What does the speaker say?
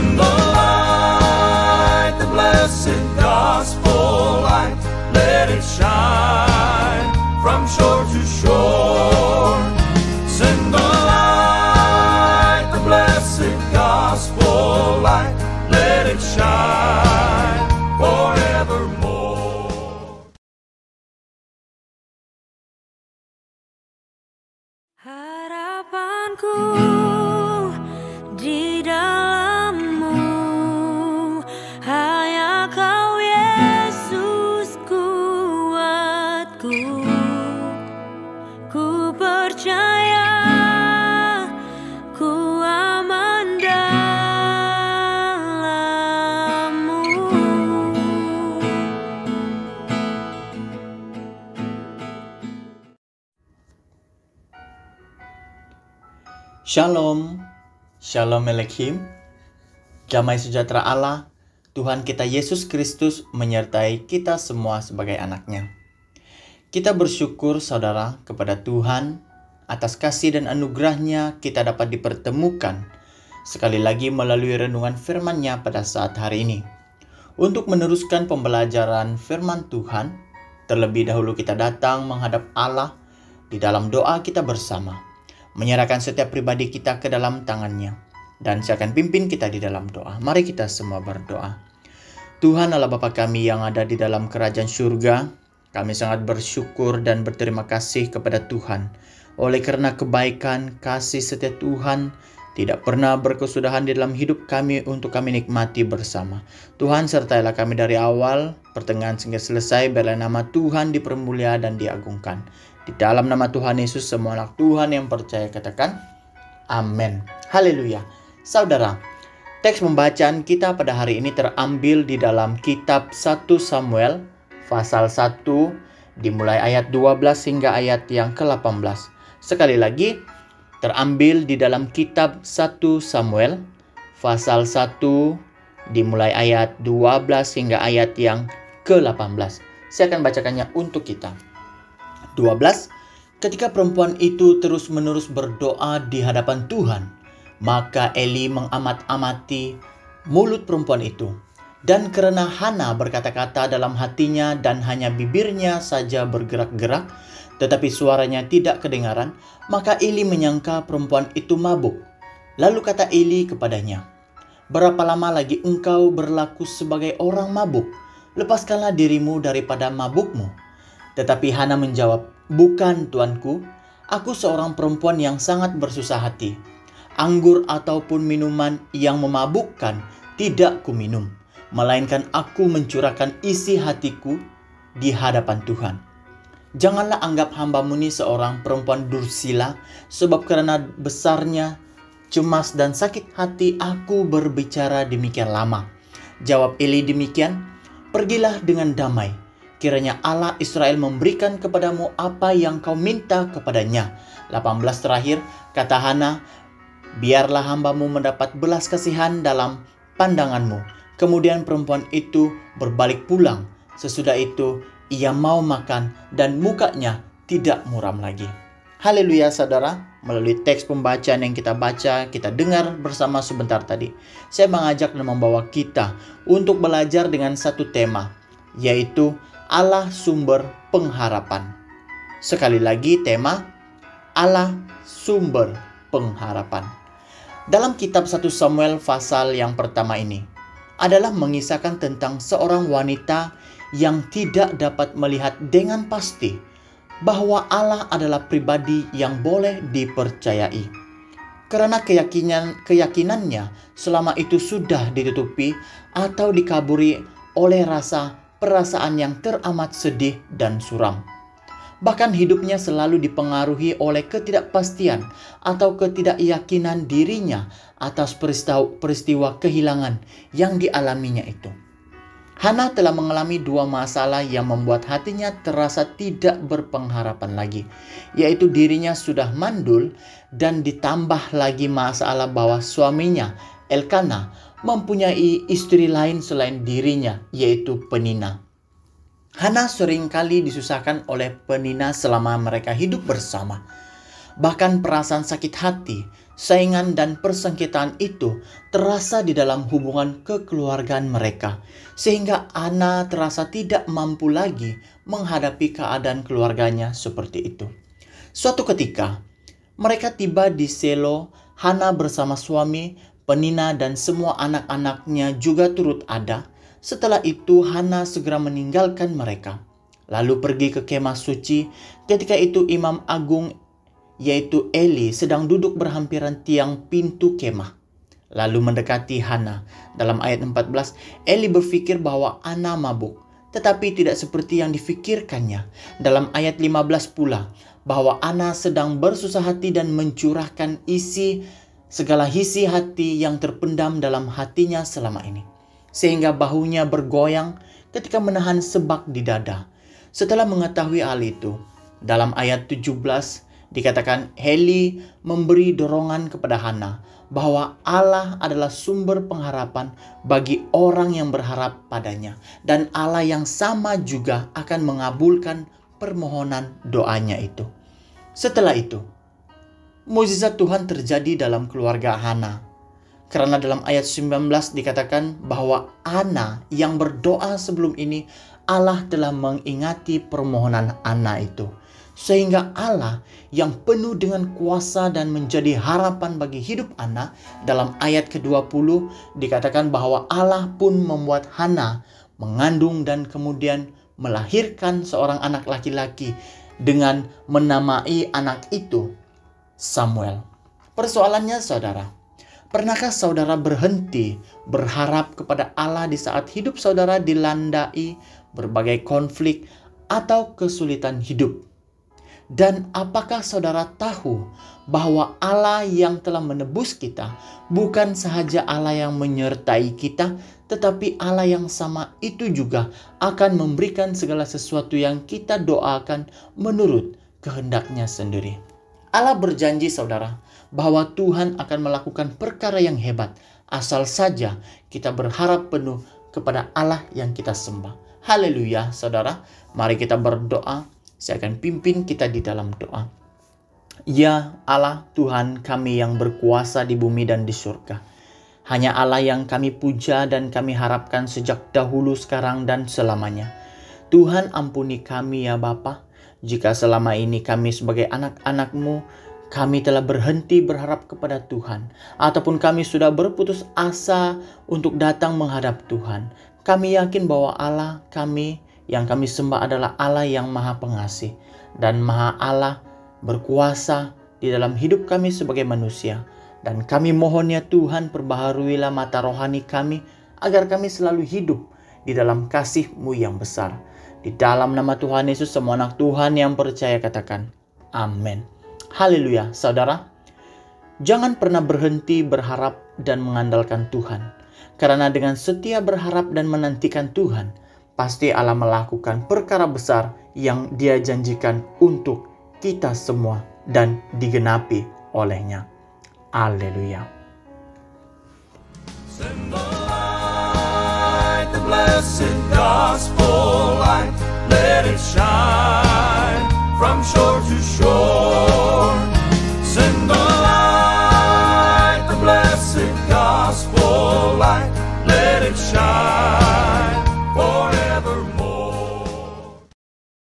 Send the light, the blessed gospel light. Let it shine from shore to shore. Send the light, the blessed gospel light. Let it shine forevermore. Harapanku di dalam-Mu, hanya Kau Yesus kuatku. Ku percaya ku aman dalam-Mu. Shalom, Shalom Aleichem. Damai sejahtera Allah, Tuhan kita Yesus Kristus menyertai kita semua sebagai anak-Nya. Kita bersyukur saudara kepada Tuhan atas kasih dan anugerah-Nya kita dapat dipertemukan sekali lagi melalui renungan firman-Nya pada saat hari ini. Untuk meneruskan pembelajaran firman Tuhan, terlebih dahulu kita datang menghadap Allah di dalam doa kita bersama, menyerahkan setiap pribadi kita ke dalam tangan-Nya, dan saya akan pimpin kita di dalam doa. Mari kita semua berdoa. Tuhan Allah Bapa kami yang ada di dalam kerajaan surga, kami sangat bersyukur dan berterima kasih kepada Tuhan oleh karena kebaikan, kasih setia Tuhan tidak pernah berkesudahan di dalam hidup kami untuk kami nikmati bersama. Tuhan sertailah kami dari awal, pertengahan hingga selesai, biarlah nama Tuhan dipermulia dan diagungkan. Di dalam nama Tuhan Yesus, semua anak Tuhan yang percaya katakan amin. Haleluya. Saudara, teks pembacaan kita pada hari ini terambil di dalam kitab 1 Samuel pasal 1 dimulai ayat 12 hingga ayat yang ke-18. Sekali lagi, terambil di dalam kitab 1 Samuel pasal 1 dimulai ayat 12 hingga ayat yang ke-18. Saya akan bacakannya untuk kita. 12. Ketika perempuan itu terus-menerus berdoa di hadapan Tuhan, maka Eli mengamat-amati mulut perempuan itu. Dan karena Hana berkata-kata dalam hatinya dan hanya bibirnya saja bergerak-gerak, tetapi suaranya tidak kedengaran, maka Eli menyangka perempuan itu mabuk. Lalu kata Eli kepadanya, "Berapa lama lagi engkau berlaku sebagai orang mabuk? Lepaskanlah dirimu daripada mabukmu." Tetapi Hana menjawab, "Bukan, tuanku, aku seorang perempuan yang sangat bersusah hati. Anggur ataupun minuman yang memabukkan tidak kuminum, melainkan aku mencurahkan isi hatiku di hadapan Tuhan. Janganlah anggap hamba-Mu ini seorang perempuan dursila, sebab karena besarnya cemas dan sakit hati aku berbicara demikian lama." Jawab Eli demikian, "Pergilah dengan damai. Kiranya Allah Israel memberikan kepadamu apa yang kau minta kepadanya." 18 terakhir, kata Hana, "Biarlah hamba-Mu mendapat belas kasihan dalam pandangan-Mu." Kemudian perempuan itu berbalik pulang. Sesudah itu ia mau makan dan mukanya tidak muram lagi. Haleluya saudara, melalui teks pembacaan yang kita baca, kita dengar bersama sebentar tadi, saya mengajak dan membawa kita untuk belajar dengan satu tema, yaitu Allah sumber pengharapan. Sekali lagi tema, Allah sumber pengharapan. Dalam kitab 1 Samuel pasal yang pertama ini adalah mengisahkan tentang seorang wanita yang tidak dapat melihat dengan pasti bahwa Allah adalah pribadi yang boleh dipercayai. Karena keyakinannya selama itu sudah ditutupi atau dikaburi oleh perasaan yang teramat sedih dan suram. Bahkan hidupnya selalu dipengaruhi oleh ketidakpastian atau ketidakyakinan dirinya atas peristiwa kehilangan yang dialaminya itu. Hana telah mengalami dua masalah yang membuat hatinya terasa tidak berpengharapan lagi, yaitu dirinya sudah mandul dan ditambah lagi masalah bahwa suaminya, Elkana, mempunyai istri lain selain dirinya, yaitu Penina. Hana seringkali disusahkan oleh Penina selama mereka hidup bersama. Bahkan perasaan sakit hati Saingan dan persengketaan itu terasa di dalam hubungan kekeluargaan mereka, sehingga Hana terasa tidak mampu lagi menghadapi keadaan keluarganya seperti itu. Suatu ketika, mereka tiba di Selo. Hana bersama suami, Penina, dan semua anak-anaknya juga turut ada. Setelah itu, Hana segera meninggalkan mereka, lalu pergi ke kemah suci. Ketika itu Imam Agung, yaitu Eli, sedang duduk berhampiran tiang pintu kemah, lalu mendekati Hana. Dalam ayat 14, Eli berpikir bahwa Hana mabuk, tetapi tidak seperti yang difikirkannya. Dalam ayat 15 pula, bahwa Hana sedang bersusah hati dan mencurahkan segala isi hati yang terpendam dalam hatinya selama ini, sehingga bahunya bergoyang ketika menahan sebak di dada. Setelah mengetahui hal itu, dalam ayat 17 dikatakan Eli memberi dorongan kepada Hana bahwa Allah adalah sumber pengharapan bagi orang yang berharap padanya, dan Allah yang sama juga akan mengabulkan permohonan doanya itu. Setelah itu, mukjizat Tuhan terjadi dalam keluarga Hana. Karena dalam ayat 19 dikatakan bahwa Hana yang berdoa sebelum ini, Allah telah mengingati permohonan Hana itu. Sehingga Allah yang penuh dengan kuasa dan menjadi harapan bagi hidup Hana, dalam ayat ke-20 dikatakan bahwa Allah pun membuat Hana mengandung dan kemudian melahirkan seorang anak laki-laki dengan menamai anak itu Samuel. Persoalannya, saudara, pernahkah saudara berhenti berharap kepada Allah di saat hidup saudara dilandai berbagai konflik atau kesulitan hidup? Dan apakah saudara tahu bahwa Allah yang telah menebus kita bukan sahaja Allah yang menyertai kita, tetapi Allah yang sama itu juga akan memberikan segala sesuatu yang kita doakan menurut kehendaknya sendiri. Allah berjanji, saudara, bahwa Tuhan akan melakukan perkara yang hebat asal saja kita berharap penuh kepada Allah yang kita sembah. Haleluya, saudara. Mari kita berdoa. Saya akan pimpin kita di dalam doa. Ya Allah, Tuhan kami yang berkuasa di bumi dan di surga. Hanya Allah yang kami puja dan kami harapkan sejak dahulu, sekarang, dan selamanya. Tuhan, ampuni kami ya Bapa, jika selama ini kami sebagai anak-anak-Mu, kami telah berhenti berharap kepada Tuhan, ataupun kami sudah berputus asa untuk datang menghadap Tuhan. Kami yakin bahwa Allah kami yang kami sembah adalah Allah yang Maha Pengasih dan Maha Allah berkuasa di dalam hidup kami sebagai manusia. Dan kami mohon ya Tuhan, perbaharuilah mata rohani kami agar kami selalu hidup di dalam kasih-Mu yang besar. Di dalam nama Tuhan Yesus, semua anak Tuhan yang percaya katakan amin. Haleluya, saudara. Jangan pernah berhenti berharap dan mengandalkan Tuhan. Karena dengan setia berharap dan menantikan Tuhan, pasti Allah melakukan perkara besar yang Dia janjikan untuk kita semua dan digenapi olehnya. Haleluya. Send the light, the blessed gospel light, let it shine from shore to shore.